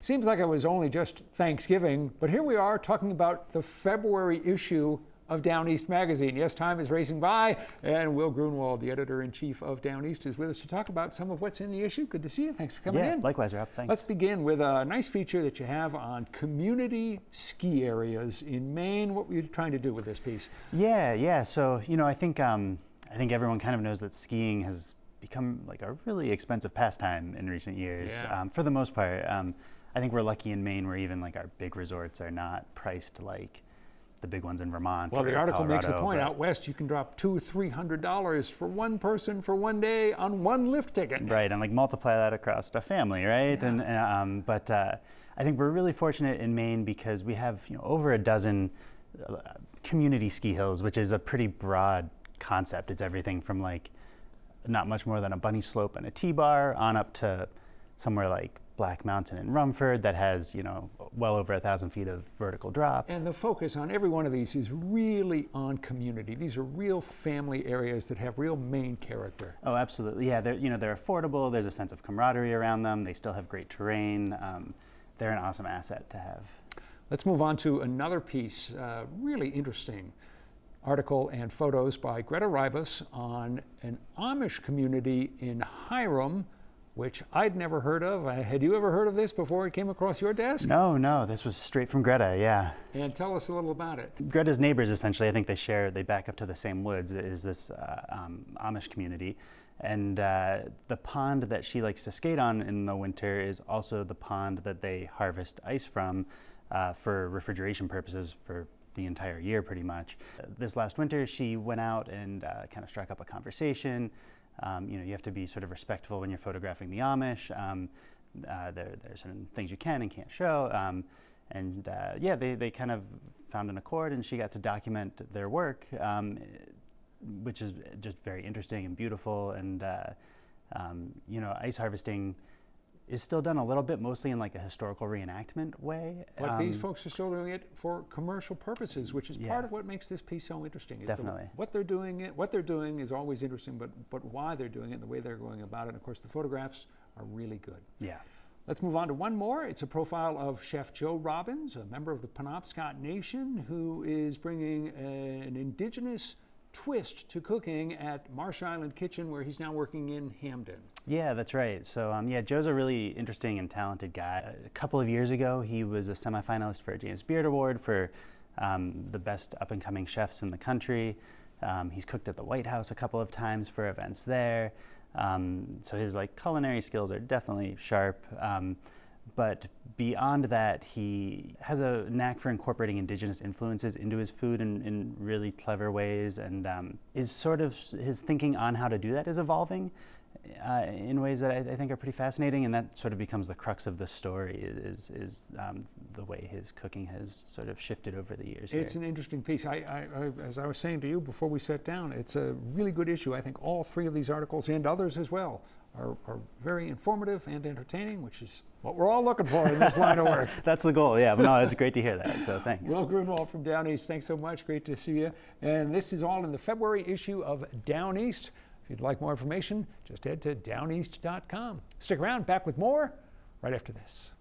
Seems like it was only just Thanksgiving, but here we are talking about the February issue of Down East magazine. Yes, time is racing by, and Will Grunwald, the editor-in-chief of Down East, is with us to talk about some of what's in the issue. Good to see you. Thanks for coming in. Likewise, Rob. Thanks. Let's begin with a nice feature that you have on community ski areas in Maine. What were you trying to do with this piece? Yeah. So, I think everyone kind of knows that skiing has become like a really expensive pastime in recent years. Yeah. For the most part, I think we're lucky in Maine where even like our big resorts are not priced like the big ones in Vermont. Well, the article Colorado, makes the point. Out west, you can drop $200-300 for one person for one day on one lift ticket. Right, and like multiply that across a family, right? Yeah. But I think we're really fortunate in Maine because we have over a dozen community ski hills, which is a pretty broad concept. It's everything from like not much more than a bunny slope and a T-bar on up to somewhere like Black Mountain in Rumford that has, well over 1,000 feet of vertical drop. And the focus on every one of these is really on community. These are real family areas that have real Maine character. Oh, absolutely. Yeah, they're affordable. There's a sense of camaraderie around them. They still have great terrain. They're an awesome asset to have. Let's move on to another piece, really interesting article and photos by Greta Ribas on an Amish community in Hiram, which I'd never heard of. Had you ever heard of this before it came across your desk? No, this was straight from Greta, yeah. And tell us a little about it. Greta's neighbors, essentially, I think they back up to the same woods, is this Amish community. And the pond that she likes to skate on in the winter is also the pond that they harvest ice from for refrigeration purposes for the entire year, pretty much. This last winter, she went out and kind of struck up a conversation. You have to be sort of respectful when you're photographing the Amish. There's certain things you can and can't show. They kind of found an accord, and she got to document their work, which is just very interesting and beautiful. And ice harvesting is still done a little bit, mostly in like a historical reenactment way. But these folks are still doing it for commercial purposes, which is part of what makes this piece so interesting. Definitely. What they're doing is always interesting, but why they're doing it and the way they're going about it. And of course, the photographs are really good. Yeah. Let's move on to one more. It's a profile of Chef Joe Robbins, a member of the Penobscot Nation, who is bringing an indigenous twist to cooking at Marsh Island Kitchen, where he's now working in Hamden. Yeah, that's right. So Joe's a really interesting and talented guy. A couple of years ago, he was a semifinalist for a James Beard Award for the best up-and-coming chefs in the country. He's cooked at the White House a couple of times for events there. So his culinary skills are definitely sharp. But beyond that, he has a knack for incorporating indigenous influences into his food in really clever ways, and his thinking on how to do that is evolving in ways that I think are pretty fascinating, and that sort of becomes the crux of the story is the way his cooking has sort of shifted over the years. It's an interesting piece. As I was saying to you before we sat down, it's a really good issue. I think all three of these articles, and others as well, are very informative and entertaining, which is what we're all looking for in this line of work. That's the goal, yeah. But no, it's great to hear that, so thanks. Will Grunwald from Down East, thanks so much. Great to see you. And this is all in the February issue of Down East. If you'd like more information, just head to downeast.com. Stick around, back with more right after this.